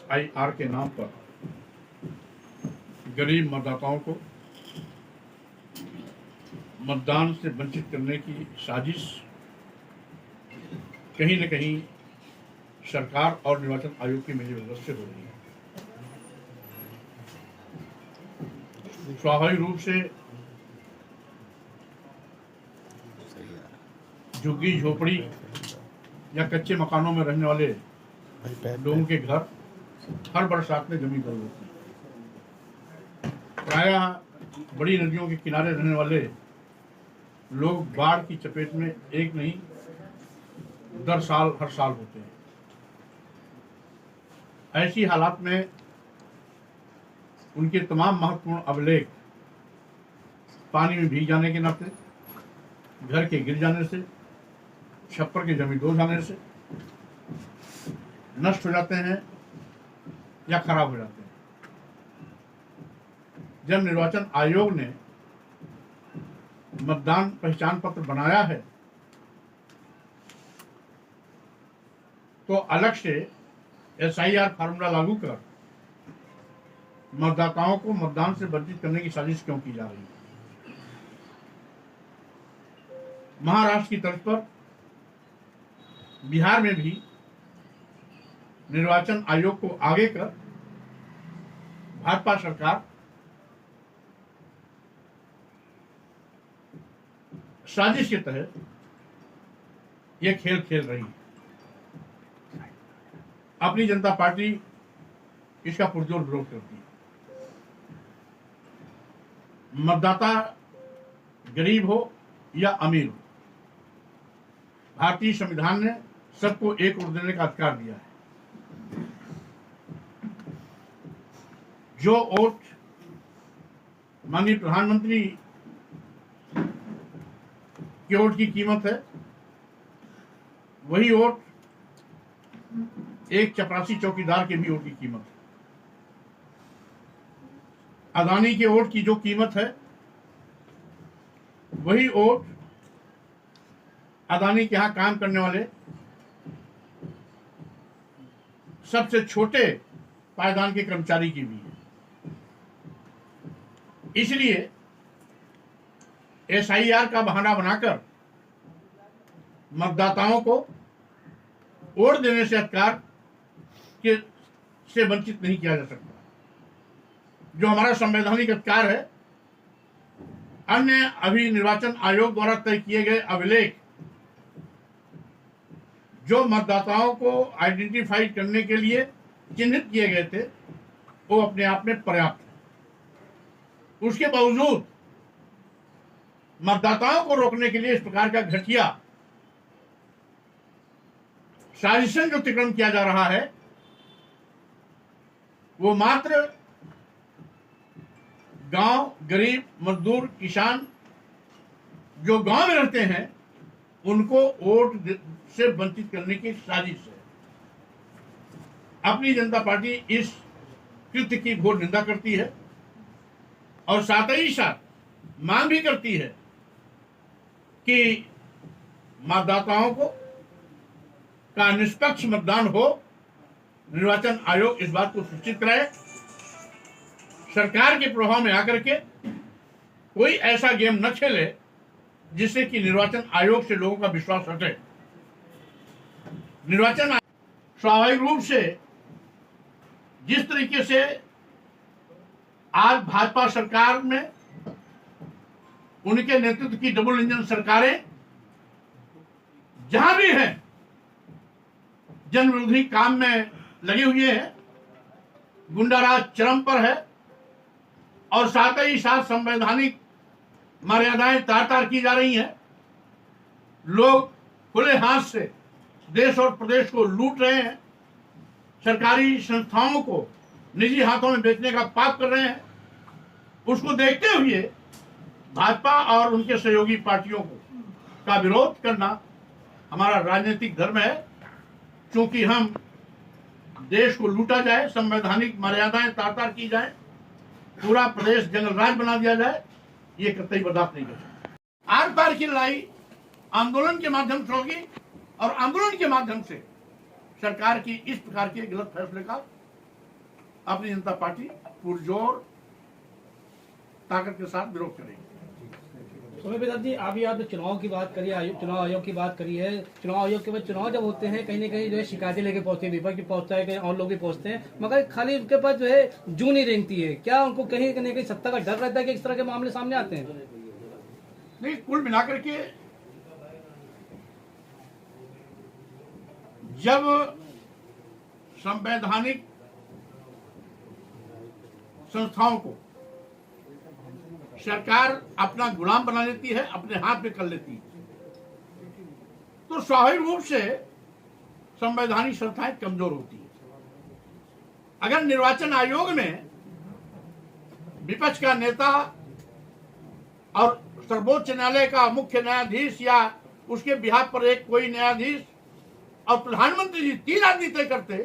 SIR के नाम पर गरीब मतदाताओं को मतदान से वंचित करने की साजिश कहीं न कहीं सरकार और निर्वाचन आयोग की मिलीभगत से हो रही है। स्वाभाविक रूप से झुग्गी झोपड़ी या कच्चे मकानों में रहने वाले लोगों के घर हर बरसात में जमी कर होती है। प्रायः बड़ी नदियों के किनारे रहने वाले लोग बाढ़ की चपेट में एक नहीं हर साल होते हैं। ऐसी हालात में उनके तमाम महत्वपूर्ण अभिलेख पानी में भीग जाने के नाते, घर के गिर जाने से, छप्पर के जमीन डूब जाने से नष्ट हो जाते हैं या खराब हो जाते हैं। जब निर्वाचन आयोग ने मतदान पहचान पत्र बनाया है तो अलग से SIR फार्मूला लागू कर मतदाताओं को मतदान से वंचित करने की साजिश क्यों की जा रही है? महाराष्ट्र की तर्ज पर बिहार में भी निर्वाचन आयोग को आगे कर भाजपा सरकार साजिश के तहत यह खेल खेल रही है। अपनी जनता पार्टी इसका पुरजोर विरोध करती है। मतदाता गरीब हो या अमीर हो, भारतीय संविधान ने सबको एक वोट देने का अधिकार दिया है। जो वोट माननीय प्रधानमंत्री के वोट की कीमत है, वही वोट एक चपरासी चौकीदार के भी वोट की कीमत है। अदानी के वोट की जो कीमत है, वही वोट अदानी के यहां काम करने वाले सबसे छोटे पायदान के कर्मचारी की भी है। इसलिए SIR का बहाना बनाकर मतदाताओं को वोट देने से अधिकार से वंचित नहीं किया जा सकता। जो हमारा संवैधानिक अधिकार है, अन्य अभी निर्वाचन आयोग द्वारा तय किए गए अभिलेख जो मतदाताओं को आइडेंटिफाई करने के लिए चिन्हित किए गए थे, वो अपने आप में पर्याप्त है। उसके बावजूद मतदाताओं को रोकने के लिए इस प्रकार का घटिया साजिशन जो अतिक्रमण किया जा रहा है, वो मात्र गांव, गरीब, मजदूर, किसान जो गांव में रहते हैं, उनको वोट से वंचित करने की साजिश है। अपनी जनता पार्टी इस कृत्य की घोर निंदा करती है और साथ ही साथ मांग भी करती है कि मतदाताओं को का निष्पक्ष मतदान हो। निर्वाचन आयोग इस बात को सुनिश्चित कराए। सरकार के प्रभाव में आकर के कोई ऐसा गेम न खेले जिससे कि निर्वाचन आयोग से लोगों का विश्वास हटे। निर्वाचन स्वाभाविक रूप से जिस तरीके से आज भाजपा सरकार में उनके नेतृत्व की डबल इंजन सरकारें जहां भी हैं जन विरोधी काम में लगे हुए हैं, गुंडाराज चरम पर है और साथ ही साथ संवैधानिक मर्यादाएं तार तार की जा रही हैं। लोग खुले हाथ से देश और प्रदेश को लूट रहे हैं, सरकारी संस्थाओं को निजी हाथों में बेचने का पाप कर रहे हैं। उसको देखते हुए भाजपा और उनके सहयोगी पार्टियों का विरोध करना हमारा राजनीतिक धर्म है। क्योंकि हम देश को लूटा जाए, संवैधानिक मर्यादाएं तार तार की जाए, पूरा प्रदेश जंगल राज बना दिया जाए, ये कतई बर्दाश्त नहीं कर सकते। आर पार की लड़ाई आंदोलन के माध्यम से होगी और आंदोलन के माध्यम से सरकार की इस प्रकार के गलत फैसले का अपनी जनता पार्टी पुरजोर ताकत के साथ विरोध करेगी। सुमेर प्रसाद जी, अभी आपने चुनाव की बात करी, चुनाव आयोग की बात करी है। चुनाव आयोग के बाद चुनाव जब होते हैं कहीं न कहीं जो है शिकायतें लेके पहुंचते हैं, विपक्ष भी पहुंचता है, कहीं और लोग भी पहुंचते हैं, मगर खाली उनके पास जो है जू नहीं रेंगती है। क्या उनको कहीं न कहीं सत्ता का डर रहता है कि इस तरह के मामले सामने आते हैं? नहीं, कुल मिलाकर के जब संवैधानिक संस्थाओं को सरकार अपना गुलाम बना लेती है, अपने हाथ में कर लेती है, तो स्वाभाविक रूप से संवैधानिक संस्थाएं कमजोर होती है। अगर निर्वाचन आयोग में विपक्ष का नेता और सर्वोच्च न्यायालय का मुख्य न्यायाधीश या उसके बिहाफ पर एक कोई न्यायाधीश और प्रधानमंत्री जी 3 आदमी तय करते,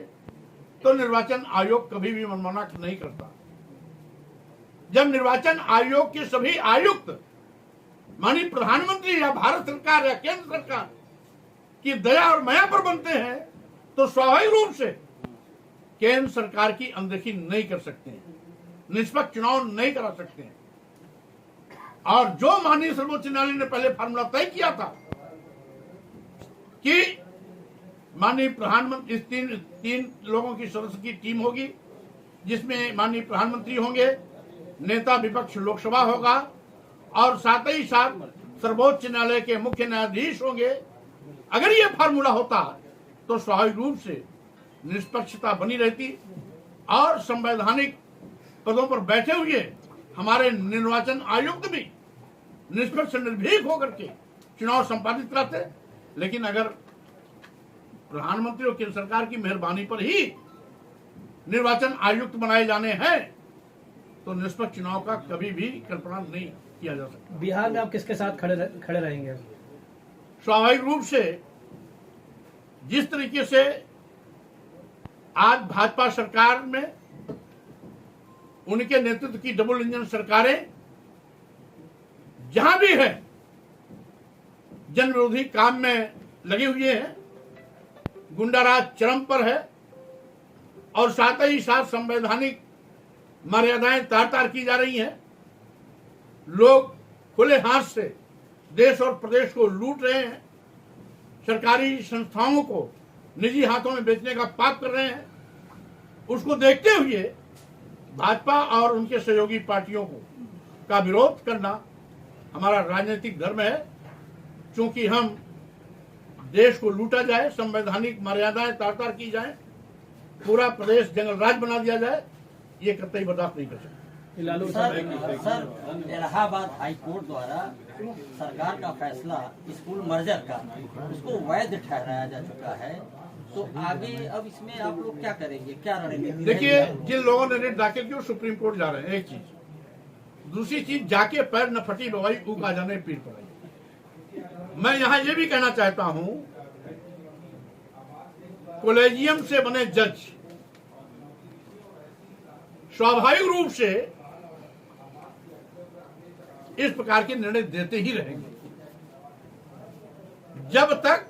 तो निर्वाचन आयोग कभी भी मनमाना नहीं करता। जब निर्वाचन आयोग के सभी आयुक्त माननीय प्रधानमंत्री या भारत सरकार या केंद्र सरकार की दया और माया पर बनते हैं, तो स्वाभाविक रूप से केंद्र सरकार की अनदेखी नहीं कर सकते हैं, निष्पक्ष चुनाव नहीं करा सकते हैं। और जो माननीय सर्वोच्च न्यायालय ने पहले फार्मूला तय किया था कि माननीय प्रधानमंत्री इस तीन लोगों की सदस्य की टीम होगी, जिसमें माननीय प्रधानमंत्री होंगे, नेता विपक्ष लोकसभा होगा और साथ ही साथ सर्वोच्च न्यायालय के मुख्य न्यायाधीश होंगे। अगर ये फार्मूला होता तो स्वाभाविक रूप से निष्पक्षता बनी रहती और संवैधानिक पदों पर बैठे हुए हमारे निर्वाचन आयुक्त भी निष्पक्ष निर्भीक होकर के चुनाव संपादित कराते। लेकिन अगर प्रधानमंत्री और केंद्र सरकार की मेहरबानी पर ही निर्वाचन आयुक्त बनाए जाने हैं, तो निष्पक्ष चुनाव का कभी भी कल्पना नहीं किया जा सकता। बिहार में आप किसके साथ खड़े रहेंगे? स्वाभाविक रूप से जिस तरीके से आज भाजपा सरकार में उनके नेतृत्व की डबल इंजन सरकारें जहां भी है जन विरोधी काम में लगे हुए हैं, गुंडाराज चरम पर है और साथ ही साथ संवैधानिक मर्यादाएं तार की जा रही हैं। लोग खुले हाथ से देश और प्रदेश को लूट रहे हैं, सरकारी संस्थाओं को निजी हाथों में बेचने का पाप कर रहे हैं। उसको देखते हुए भाजपा और उनके सहयोगी पार्टियों को का विरोध करना हमारा राजनीतिक धर्म है। क्योंकि हम देश को लूटा जाए, संवैधानिक मर्यादाएं तार की जाए, पूरा प्रदेश जंगल राज बना दिया जाए, ये कतई बर्दाश्त नहीं कर सकते। सर, इलाहाबाद हाई कोर्ट द्वारा सरकार का फैसला स्कूल मर्जर का उसको वैध ठहराया जा चुका है, तो आगे अब इसमें आप लोग क्या करेंगे, क्या रणनीति? देखिए, जिन लोगों ने रिट दाखिल की वो सुप्रीम कोर्ट जा रहे हैं, एक चीज। दूसरी चीज, जाके पैर न फटी बवाई ऊक आ जाने पीर पड़ाई। मैं यहां ये भी कहना चाहता हूं, कॉलेजियम से बने जज स्वाभाविक रूप से इस प्रकार के निर्णय देते ही रहेंगे जब तक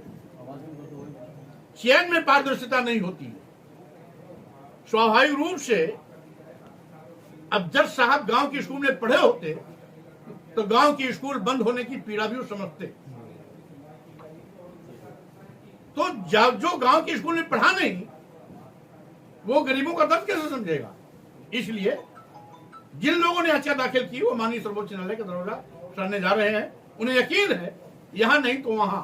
चयन में पारदर्शिता नहीं होती। स्वाभाविक रूप से अब जज साहब गांव के स्कूल में पढ़े होते तो गांव की स्कूल बंद होने की पीड़ा भी वो समझते। तो जब जो गांव के स्कूल में पढ़ा नहीं, वो गरीबों का दर्द कैसे समझेगा? इसलिए जिन लोगों ने याचिका दाखिल की वो माननीय सर्वोच्च न्यायालय का दरवाजा सड़ने जा रहे हैं। उन्हें यकीन है यहां नहीं तो वहां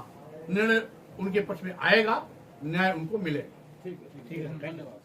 निर्णय उनके पक्ष में आएगा, न्याय उनको मिलेगा। ठीक है, धन्यवाद।